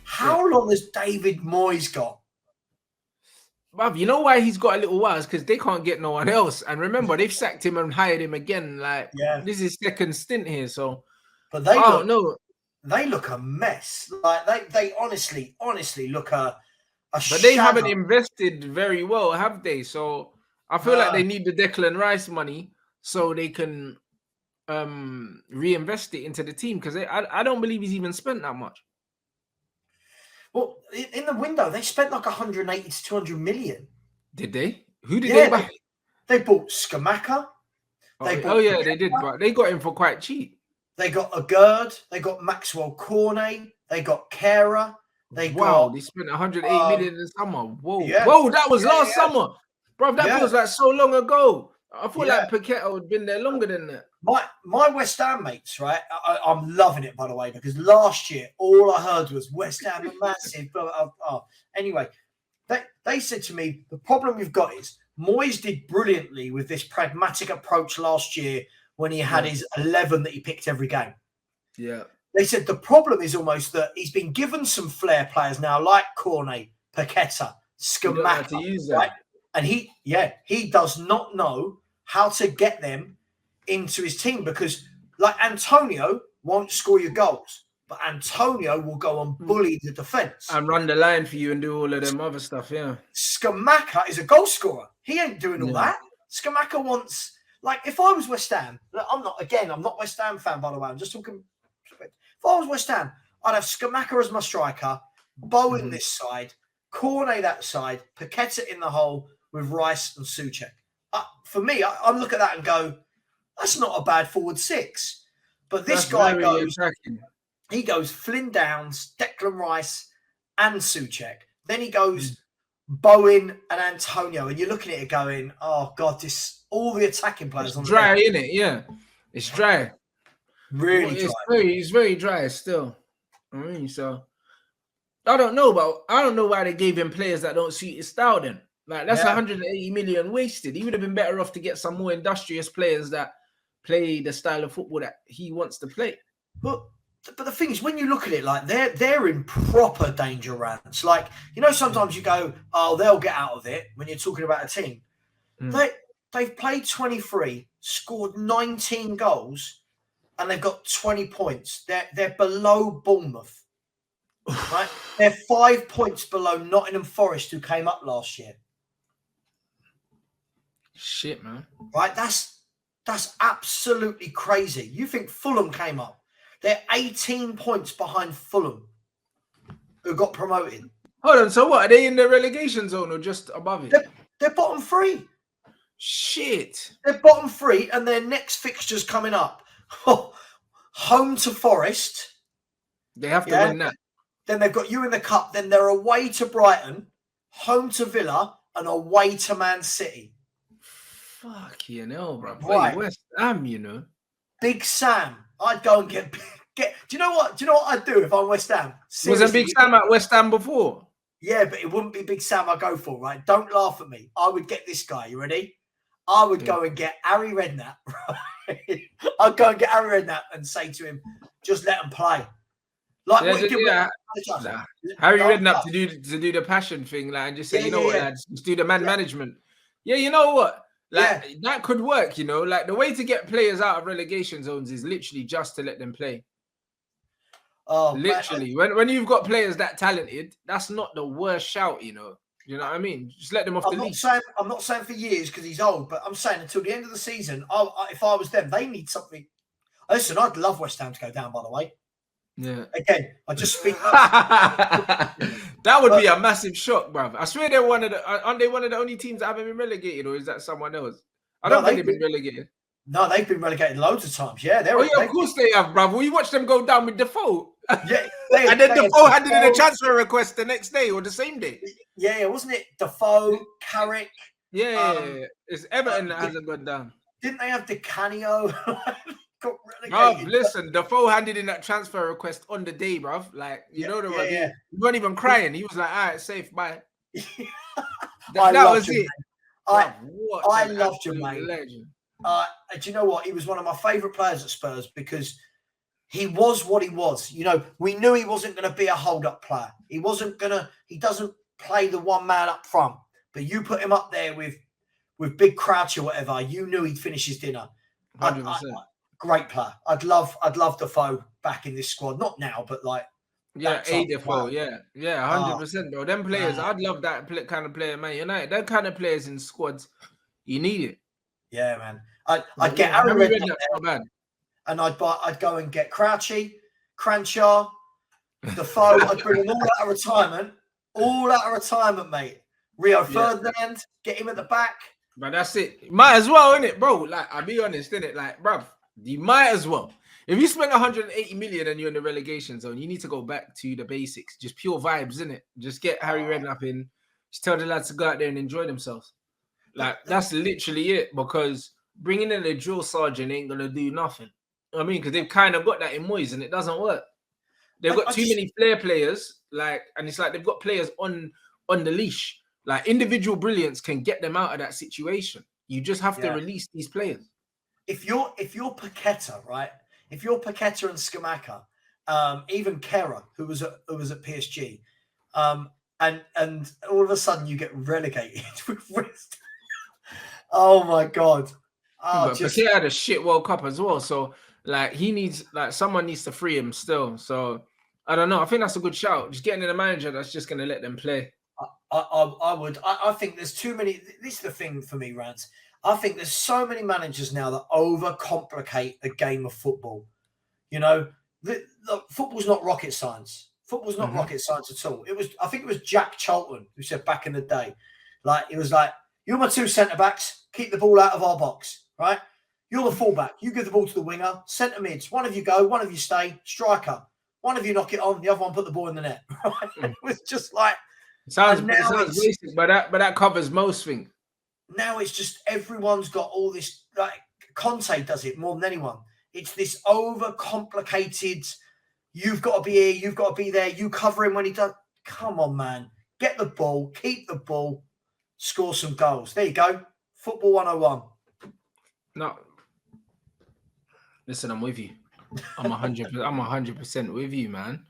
How long has David Moyes got? Bruv, you know why he's got a little while? It's because they can't get no one else. And remember, they've sacked him and hired him again. Like, this is his second stint here. So, but they don't know. They look a mess. Like they honestly look a but they haven't invested very well, have they? So I feel like they need the Declan Rice money so they can reinvest it into the team, because I don't believe he's even spent that much. Well, in the window, they spent like 180 to 200 million. Did they? Who did they buy? They bought Skamaka. They did, but they got him for quite cheap. They got Agurd. They got Maxwell Cornet. They got Kera. They spent 108 million in summer. Whoa, that was last summer, bro. That feels like so long ago. I feel like Paqueta had been there longer than that. My West Ham mates, right? I'm loving it, by the way, because last year all I heard was West Ham are massive. Anyway, they said to me, the problem we've got is Moyes did brilliantly with this pragmatic approach last year when he had his 11 that he picked every game. Yeah. They said the problem is almost that he's been given some flair players now, like Cornet, Paqueta, Skamaka, right? And he does not know how to get them into his team, because like Antonio won't score your goals, but Antonio will go and bully the defense and run the line for you and do all of them other stuff. Yeah. Skamaka is a goal scorer. He ain't doing all that. Skamaka wants, like, if I was West Ham, I'm not West Ham fan, by the way. I'm just talking. If I was West Ham, I'd have Skamaka as my striker, Bowen this side, Cornet that side, Paqueta in the hole with Rice and Souček. For me, I look at that and go, that's not a bad forward six. But this guy goes, he goes Flynn Downs, Declan Rice, and Souček. Then he goes Bowen and Antonio, and you're looking at it going, oh God, all the attacking players. It's dry, isn't it? Yeah, it's dry. Really dry. It's very dry still. I mean, so I don't know why they gave him players that don't suit his style then. Like, that's 180 million wasted. He would have been better off to get some more industrious players that play the style of football that he wants to play. But the thing is, when you look at it, like, they're in proper danger, Rants. Like, you know, sometimes you go, oh, they'll get out of it when you're talking about a team. They've played 23, scored 19 goals, and they've got 20 points. They're below Bournemouth. Right? They're 5 points below Nottingham Forest, who came up last year. Shit, man. Right? That's absolutely crazy. You think Fulham came up? They're 18 points behind Fulham, who got promoted. Hold on, so what? Are they in the relegation zone or just above it? They're bottom three. Shit. They're bottom three, and their next fixture's coming up. Home to Forest. They have to win that. Then they've got you in the cup. Then they're away to Brighton, home to Villa, and away to Man City. Fuck you know, bro. Right. West Ham, you know. Big Sam. I'd go and get. Do you know what? Do you know what I'd do if I'm West Ham? Seriously, wasn't Big Sam at West Ham before? Yeah, but it wouldn't be Big Sam I go for, right? Don't laugh at me. I would get this guy. You ready? I would go and get Harry Redknapp. Right? I'd go and get Harry Redknapp and say to him, just let him play. Like what he did Harry Redknapp to do the passion thing, like, and just say, what, lads, just do the management. Yeah, you know what? Like, that could work, you know. Like, the way to get players out of relegation zones is literally just to let them play. Oh, literally. When you've got players that talented, that's not the worst shout, you know. You know what I mean? Just let them off the leash. I'm not saying for years because he's old, but I'm saying until the end of the season, if I was them, they need something. Listen, I'd love West Ham to go down, by the way. Yeah. Again, I just speak. That would be a massive shock, bruv. I swear they're aren't they one of the only teams that haven't been relegated, or is that someone else? I don't think they've been relegated. No, they've been relegated loads of times. Yeah, of course they have, bruv. Well, you watch them go down with Defoe. Yeah, and then Defoe handed in a transfer request the next day or the same day. Yeah, wasn't it Defoe, Carrick? Yeah. It's Everton that hasn't gone down. Didn't they have Di Canio? Got relegated. Listen, Defoe handed in that transfer request on the day, bruv. Like, you know what I mean? He wasn't even crying. He was like, all right, safe, bye. that was it. I loved him, mate. Do you know what? He was one of my favourite players at Spurs because he was what he was. You know, we knew he wasn't going to be a hold-up player. He doesn't play the one man up front. But you put him up there with Big Crouch or whatever, you knew he'd finish his dinner. 100%. Great player. I'd love Defoe back in this squad. Not now, but like Defoe, yeah, 100%, bro. Them players, I'd love that kind of player, man. United, that kind of players in squads, you need it. Yeah, man. I'd get Harry Redknapp not bad. And I'd go and get Crouchy, Cranchar, Defoe. I'd bring them all out of retirement, mate. Rio Ferdinand, get him at the back. But that's it. Might as well, innit, bro? Like, I'll be honest, innit? Like, bruv, you might as well. If you spend 180 million and you're in the relegation zone, you need to go back to the basics. Just pure vibes, innit? Just get Harry Redknapp in. Just tell the lads to go out there and enjoy themselves. Like, that's literally it. Because bringing in a drill sergeant ain't going to do nothing. I mean, because they've kind of got that in MOYES and it doesn't work. They've got too many flair players, like, and it's like they've got players on the leash. Like, individual brilliance can get them out of that situation. You just have to release these players. If you're Paqueta, right? If you're Paqueta and Scamacca, even Kera, who was at PSG, and all of a sudden you get relegated with West. Oh my God! But Paqueta had a shit World Cup as well, so like someone needs to free him still. So I don't know. I think that's a good shout. Just getting in a manager that's just going to let them play. I think there's too many. This is the thing for me, Rants. I think there's so many managers now that overcomplicate the game of football. You know, football's not rocket science. Football's not rocket science at all. I think it was Jack Charlton who said back in the day, like, it was like, you're my two centre backs, keep the ball out of our box, right? You're the fullback. You give the ball to the winger, centre mids. One of you go, one of you stay, striker. One of you knock it on, the other one put the ball in the net. It was just like, it sounds basic, but that covers most things. Now it's just everyone's got all this. Like, Conte does it more than anyone. It's this overcomplicated. You've got to be here. You've got to be there. You cover him when he does. Come on, man. Get the ball. Keep the ball. Score some goals. There you go. Football 101. No. Listen, I'm with you. I'm 100% with you, man.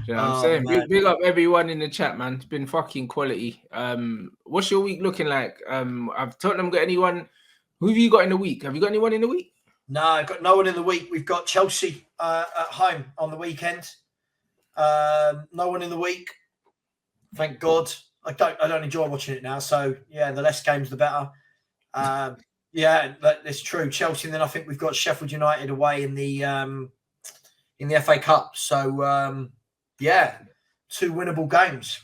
You know what I'm saying? Big up everyone in the chat, man. It's been fucking quality. What's your week looking like? I've Tottenham got anyone? Who have you got in the week? Have you got anyone in the week? No, I've got no one in the week. We've got Chelsea at home on the weekend. No one in the week. Thank God. I don't enjoy watching it now. So yeah, the less games, the better. Yeah, that's true. Chelsea, and then I think we've got Sheffield United away in the FA Cup. So yeah, 2 winnable games.